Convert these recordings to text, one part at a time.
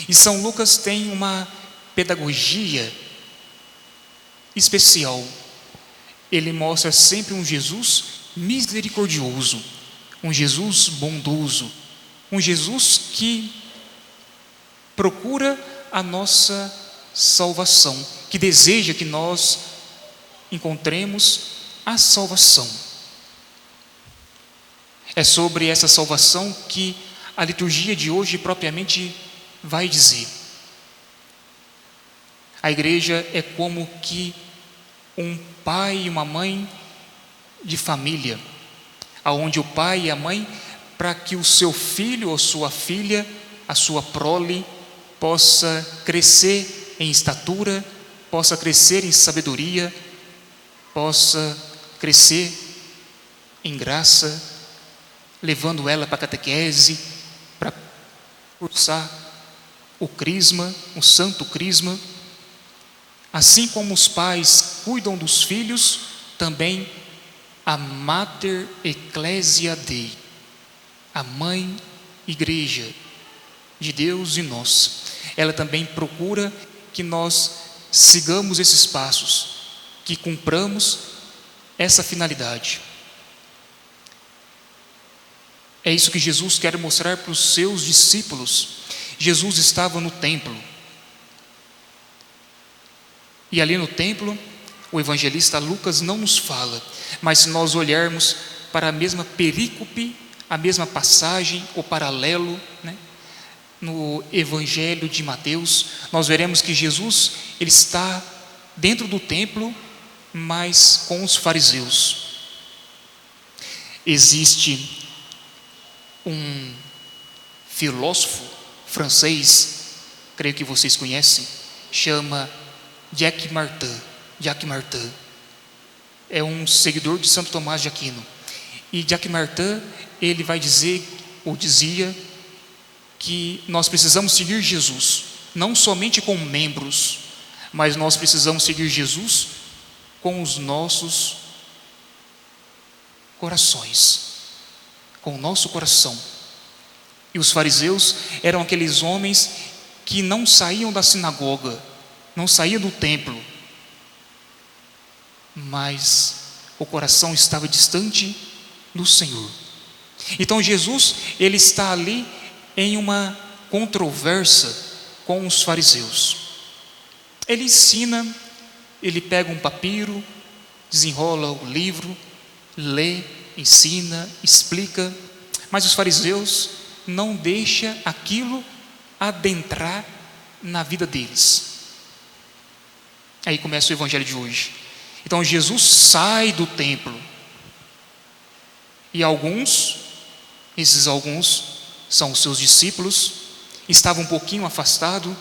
E São Lucas tem uma pedagogia especial. Ele mostra sempre um Jesus misericordioso, um Jesus bondoso, um Jesus que procura a nossa salvação, que deseja que nós encontremos a salvação. É sobre essa salvação que a liturgia de hoje propriamente vai dizer. A igreja é como que um pai e uma mãe de família, aonde o pai e a mãe, para que o seu filho ou sua filha, a sua prole, possa crescer em estatura, possa crescer em sabedoria, possa crescer em graça, levando ela para a catequese, para cursar o crisma, o santo crisma. Assim como os pais cuidam dos filhos, também a Mater Ecclesia Dei, a mãe igreja de Deus e nós, ela também procura que nós sigamos esses passos, que cumpramos essa finalidade. É isso que Jesus quer mostrar para os seus discípulos. Jesus estava no templo. E ali no templo, o evangelista Lucas não nos fala, mas se nós olharmos para a mesma perícope, a mesma passagem, o paralelo, no Evangelho de Mateus, nós veremos que Jesus, ele está dentro do templo, mas com os fariseus. Existe um filósofo francês, creio que vocês conhecem, chama Jacques Maritain. É um seguidor de Santo Tomás de Aquino. E Jacques Maritain, ele vai dizer, ou dizia, que nós precisamos seguir Jesus, não somente com membros, mas nós precisamos seguir Jesus com os nossos corações, com o nosso coração. E os fariseus eram aqueles homens que não saíam da sinagoga, não saíam do templo, mas o coração estava distante do Senhor. Então Jesus, ele está ali em uma controvérsia com os fariseus. Ele ensina, ele pega um papiro, desenrola o livro, lê, ensina, explica, mas os fariseus não deixam aquilo adentrar na vida deles. Aí começa o evangelho de hoje. Então Jesus sai do templo e esses alguns são os seus discípulos, estavam um pouquinho afastados.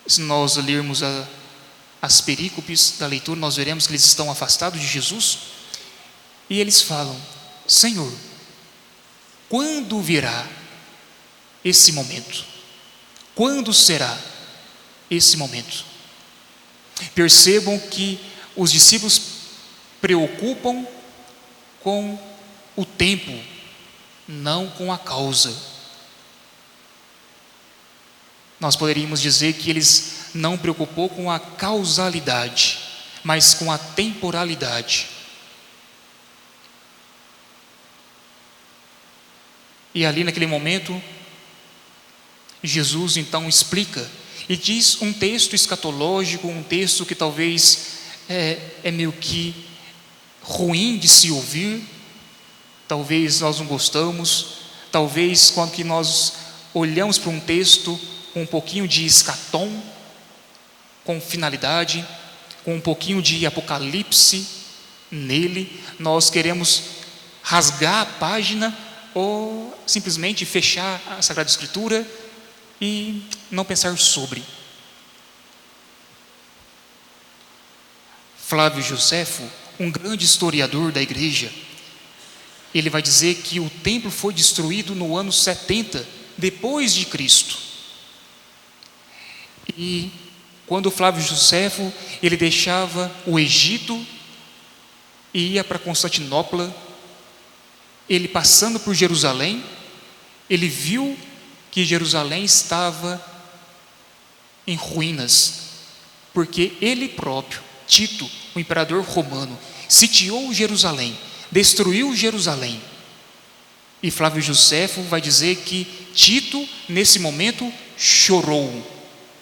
Se nós lermos as perícopes da leitura, nós veremos que eles estão afastados de Jesus, e eles falam: Senhor, quando virá esse momento? Quando será esse momento? Percebam que os discípulos preocupam com o tempo, não com a causa. Nós poderíamos dizer que eles não preocupou com a causalidade, mas com a temporalidade. E ali naquele momento, Jesus então explica e diz um texto escatológico, um texto que talvez é meio que ruim de se ouvir, talvez nós não gostamos, talvez quando que nós olhamos para um texto com um pouquinho de escatom, com finalidade, com um pouquinho de apocalipse nele, nós queremos rasgar a página ou simplesmente fechar a Sagrada Escritura e não pensar sobre. Flávio Joséfo, um grande historiador da igreja, ele vai dizer que o templo foi destruído no ano 70 depois de Cristo. E quando Flávio Joséfo, ele deixava o Egito e ia para Constantinopla, ele passando por Jerusalém, ele viu que Jerusalém estava em ruínas, porque ele próprio, Tito, o imperador romano, sitiou Jerusalém, destruiu Jerusalém. E Flávio Joséfo vai dizer que Tito, nesse momento, chorou.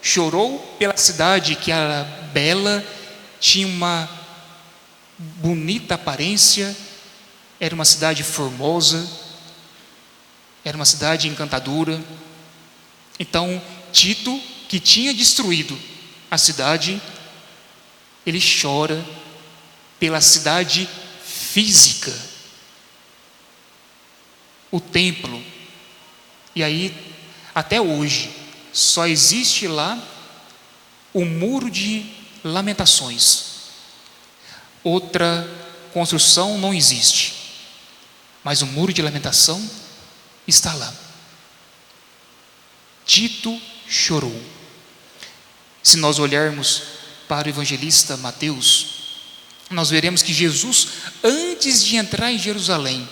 Chorou pela cidade que era bela, tinha uma bonita aparência, era uma cidade formosa, era uma cidade encantadora. Então, Tito, que tinha destruído a cidade, ele chora pela cidade física, o templo. E aí, até hoje, só existe lá o muro de lamentações. Outra construção não existe, mas o muro de lamentação está lá. Tito chorou. Se nós olharmos para o evangelista Mateus, nós veremos que Jesus, antes de entrar em Jerusalém,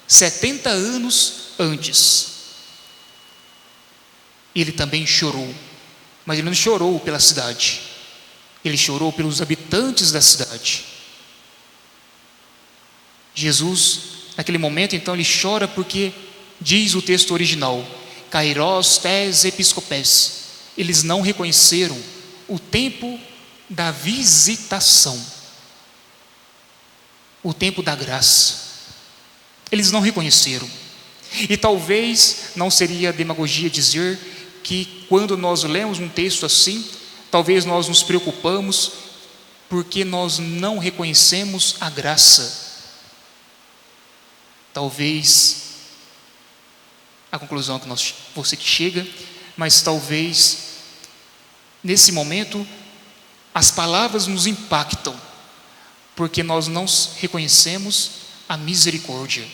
70 anos antes, ele também chorou, mas ele não chorou pela cidade, ele chorou pelos habitantes da cidade. Jesus, naquele momento, então, ele chora porque, diz o texto original, Kairos tes episcopes, eles não reconheceram o tempo da visitação, o tempo da graça. Eles não reconheceram. E talvez não seria demagogia dizer que quando nós lemos um texto assim, talvez nós nos preocupamos porque nós não reconhecemos a graça. Talvez a conclusão que você que chega, mas talvez nesse momento as palavras nos impactam porque nós não reconhecemos a misericórdia.